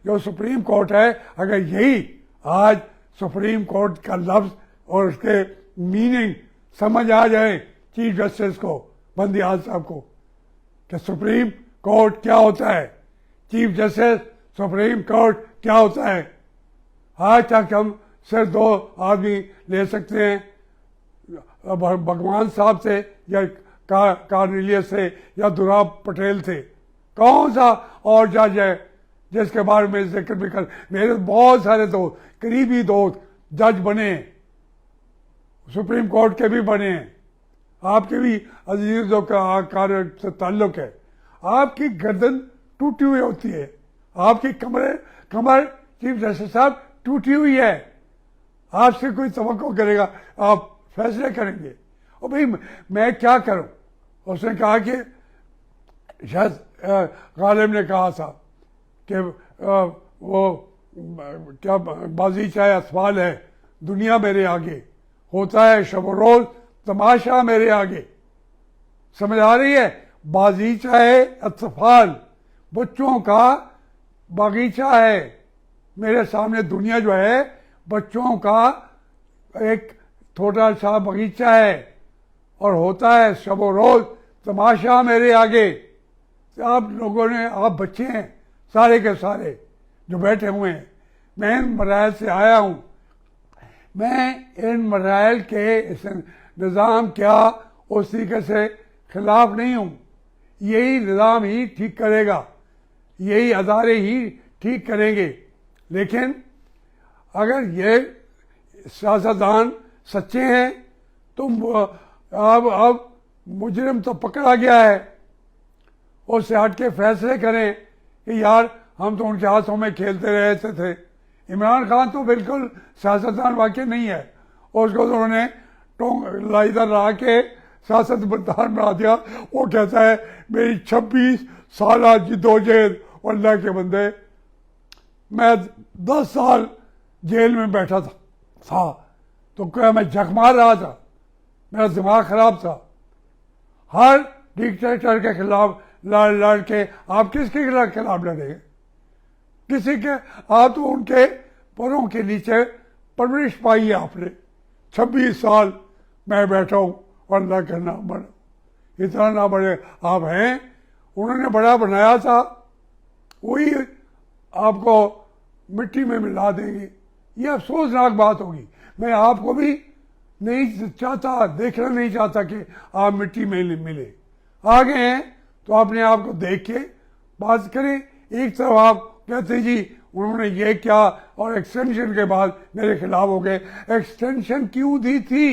जो supreme court है, अगर यही आज सुप्रीम कोर्ट का लफ्ज और उसके मीनिंग समझ आ जाए चीफ जस्टिस को, बंदियाल साहब को, कि सुप्रीम कोर्ट क्या होता है, चीफ जस्टिस सुप्रीम कोर्ट क्या होता है। आज तक हम सिर्फ दो आदमी ले सकते हैं, भगवान साहब से या कार्नेलियस से या दुराब पटेल से। कौन सा और जज है जिसके बारे में जिक्र भी कर। मेरे बहुत सारे दोस्त, करीबी दोस्त जज बने हैं, सुप्रीम कोर्ट के भी बने हैं, आपके भी अजीजों का कार्य से ताल्लुक है। आपकी गर्दन टूटी हुई होती है, आपकी कमर चीफ जस्टिस साहब टूटी हुई है, आपसे कोई तवक्को करेगा आप फैसले करेंगे। और भाई मैं क्या करूं। उसने कहा कि शायद गालिब ने कहा था कि वो क्या बाजीचा असफाल है, दुनिया मेरे आगे, होता है शब रोज तमाशा मेरे आगे। समझ आ रही है? बाजीचा है अतफाल, बच्चों का बागीचा है, मेरे सामने दुनिया जो है बच्चों का एक छोटा सा बगीचा है, और होता है शब रोज तमाशा मेरे आगे। आप लोगों ने, आप बच्चे हैं सारे के सारे जो बैठे हुए हैं, मैं इन मराइल से आया हूँ, मैं इन मराइल के इस निज़ाम क्या उस तरीके से खिलाफ नहीं हूँ। यही निज़ाम ही ठीक करेगा, यही अदारे ही ठीक करेंगे। लेकिन अगर ये सियासतदान सच्चे हैं तो अब मुजरिम तो पकड़ा गया है, उससे हट के फैसले करें कि यार हम तो उनके हाथों में खेलते रहते थे। इमरान खान तो बिल्कुल सियासतदान वाकई नहीं है, उसको तो उन्होंने इधर ला के सियासतदान बना दिया। वो कहता है मेरी 26 साल जिद्दोजहद, अल्लाह के बंदे मैं 10 साल जेल में बैठा था तो क्या मैं झक मार रहा था, मेरा दिमाग खराब था। हर डिक्टेटर के खिलाफ लड़ के आप किसके खिलाफ लड़ेंगे? किसी के, आप तो उनके पैरों के नीचे परवरिश पाई है आपने। 26 साल मैं बैठा हूँ और अल्लाह का नाम बड़ा, इतना ना बड़े आप हैं, उन्होंने बड़ा बनाया था, वही आपको मिट्टी में मिला देंगे। ये अफसोसनाक बात होगी। मैं आपको भी नहीं चाहता, देखना नहीं चाहता कि आप मिट्टी में मिले। आगे हैं तो अपने आप को देख के बात करें। एक तरफ आप कहते जी उन्होंने ये क्या, और एक्सटेंशन के बाद मेरे खिलाफ हो गए। एक्सटेंशन क्यों दी थी?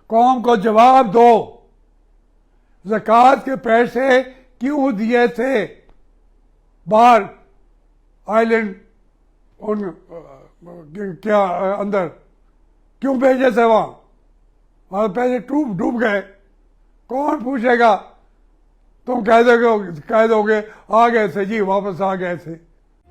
कौम को जवाब दो। ज़कात के पैसे क्यों दिए थे? बाहर आइलैंड उन क्या अंदर क्यों भेजे थे? वहां पैसे डूब गए, कौन पूछेगा? तुम कह दोगे आ गए थे जी, वापस आ गए थे।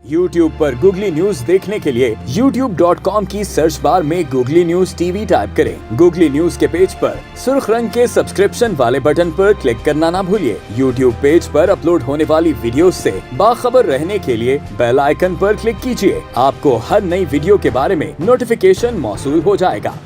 YouTube पर गूगली न्यूज देखने के लिए youtube.com की सर्च बार में गूगली न्यूज टीवी टाइप करें। गूगली न्यूज के पेज पर सुर्ख रंग के सब्सक्रिप्शन वाले बटन पर क्लिक करना ना भूलिए। YouTube पेज पर अपलोड होने वाली वीडियो से बाखबर रहने के लिए बेल आइकन पर क्लिक कीजिए। आपको हर नई वीडियो के बारे में नोटिफिकेशन मौसूल हो जाएगा।